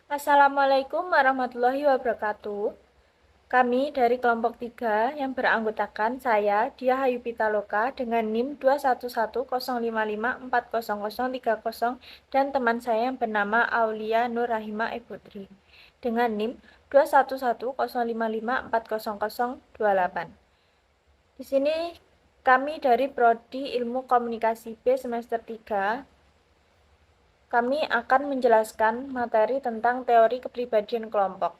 Assalamualaikum warahmatullahi wabarakatuh. Kami dari kelompok 3 yang beranggotakan saya, Dia Hayu Pitaloka dengan NIM 21105540030 dan teman saya yang bernama Aulia Nur Rahima Putri dengan NIM 21105540028. Di sini kami dari Prodi Ilmu Komunikasi B semester 3. Kami akan menjelaskan materi tentang teori kepribadian kelompok.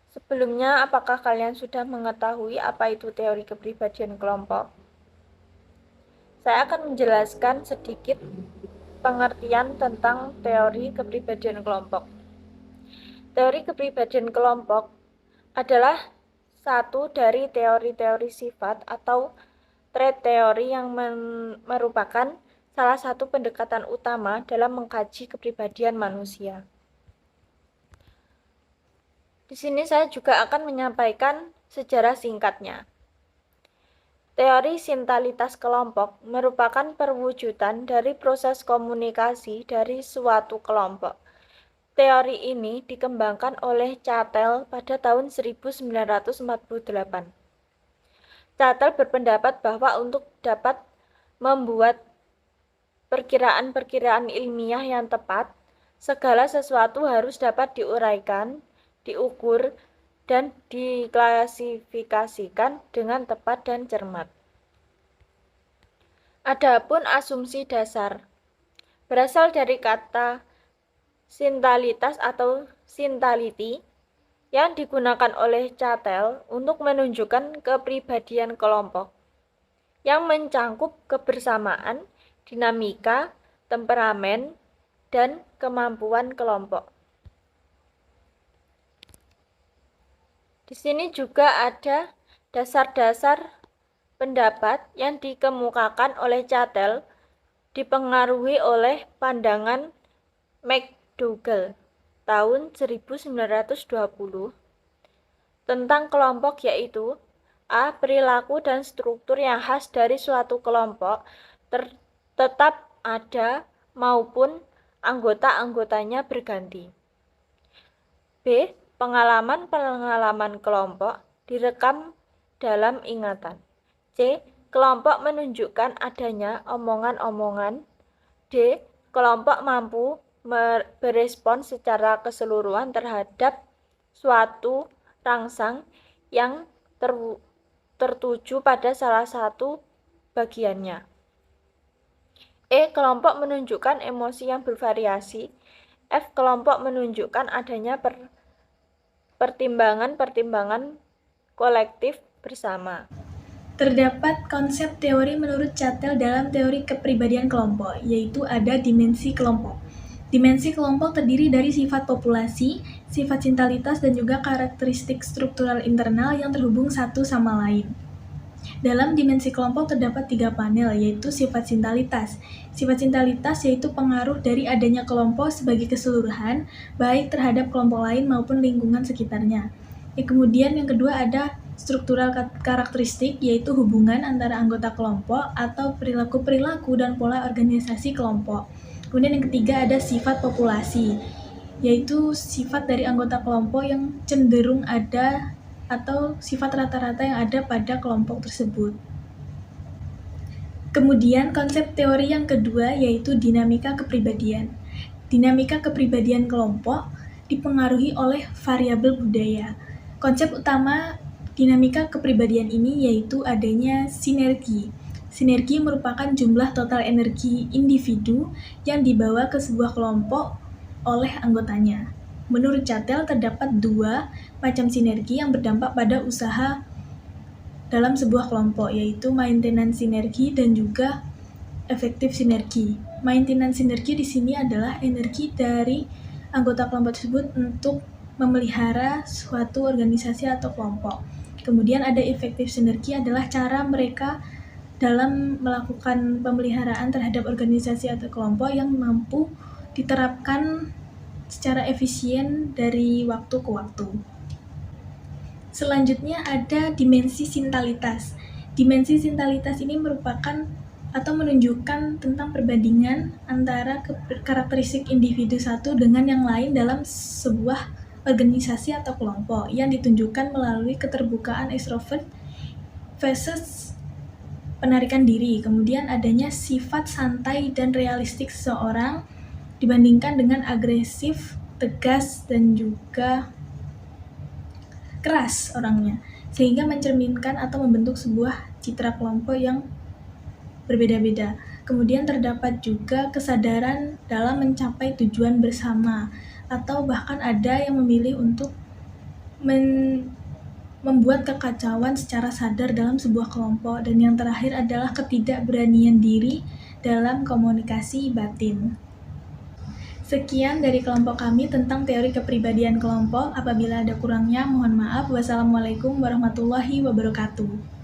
Sebelumnya, apakah kalian sudah mengetahui apa itu teori kepribadian kelompok? Saya akan menjelaskan sedikit pengertian tentang teori kepribadian kelompok. Teori kepribadian kelompok adalah satu dari teori-teori sifat atau trait teori yang merupakan salah satu pendekatan utama dalam mengkaji kepribadian manusia. Di sini saya juga akan menyampaikan sejarah singkatnya. Teori sintalitas kelompok merupakan perwujudan dari proses komunikasi dari suatu kelompok. Teori ini dikembangkan oleh Cattell pada tahun 1948. Cattell berpendapat bahwa untuk dapat membuat perkiraan-perkiraan ilmiah yang tepat, segala sesuatu harus dapat diuraikan, diukur, dan diklasifikasikan dengan tepat dan cermat. Adapun asumsi dasar berasal dari kata sintalitas atau sintality yang digunakan oleh Cattell untuk menunjukkan kepribadian kelompok yang mencangkup kebersamaan, dinamika, temperamen, dan kemampuan kelompok. Di sini juga ada dasar-dasar pendapat yang dikemukakan oleh Cattell dipengaruhi oleh pandangan McDougall tahun 1920 tentang kelompok, yaitu A. Perilaku dan struktur yang khas dari suatu kelompok tetap ada maupun anggota-anggotanya berganti. B. Pengalaman-pengalaman kelompok direkam dalam ingatan. C. Kelompok menunjukkan adanya omongan-omongan. D. Kelompok mampu berespon secara keseluruhan terhadap suatu rangsang yang tertuju pada salah satu bagiannya. E. Kelompok menunjukkan emosi yang bervariasi. F. Kelompok menunjukkan adanya pertimbangan-pertimbangan kolektif bersama. Terdapat konsep teori menurut Cattell dalam teori kepribadian kelompok, yaitu ada dimensi kelompok. Dimensi kelompok terdiri dari sifat populasi, sifat sintalitas, dan juga karakteristik struktural internal yang terhubung satu sama lain. Dalam dimensi kelompok terdapat 3 panel, yaitu sifat sintalitas. Sifat sintalitas yaitu pengaruh dari adanya kelompok sebagai keseluruhan, baik terhadap kelompok lain maupun lingkungan sekitarnya. Kemudian yang kedua ada struktural karakteristik, yaitu hubungan antara anggota kelompok atau perilaku-perilaku dan pola organisasi kelompok. Kemudian yang ketiga ada sifat populasi, yaitu sifat dari anggota kelompok yang cenderung ada atau sifat rata-rata yang ada pada kelompok tersebut. Kemudian konsep teori yang kedua yaitu dinamika kepribadian. Dinamika kepribadian kelompok dipengaruhi oleh variabel budaya. Konsep utama dinamika kepribadian ini yaitu adanya sinergi. Sinergi merupakan jumlah total energi individu yang dibawa ke sebuah kelompok oleh anggotanya. Menurut Cattell terdapat 2 macam sinergi yang berdampak pada usaha dalam sebuah kelompok, yaitu maintenance sinergi dan juga efektif sinergi. Maintenance sinergi di sini adalah energi dari anggota kelompok tersebut untuk memelihara suatu organisasi atau kelompok. Kemudian ada efektif sinergi adalah cara mereka dalam melakukan pemeliharaan terhadap organisasi atau kelompok yang mampu diterapkan secara efisien dari waktu ke waktu. Selanjutnya ada dimensi sintalitas. Dimensi sintalitas ini merupakan atau menunjukkan tentang perbandingan antara karakteristik individu satu dengan yang lain dalam sebuah organisasi atau kelompok yang ditunjukkan melalui keterbukaan ekstrovert versus penarikan diri. Kemudian adanya sifat santai dan realistik seseorang dibandingkan dengan agresif, tegas, dan juga keras orangnya, sehingga mencerminkan atau membentuk sebuah citra kelompok yang berbeda-beda. Kemudian terdapat juga kesadaran dalam mencapai tujuan bersama, atau bahkan ada yang memilih untuk membuat kekacauan secara sadar dalam sebuah kelompok. Dan yang terakhir adalah ketidakberanian diri dalam komunikasi batin. Sekian dari kelompok kami tentang teori kepribadian kelompok. Apabila ada kurangnya, mohon maaf. Wassalamualaikum warahmatullahi wabarakatuh.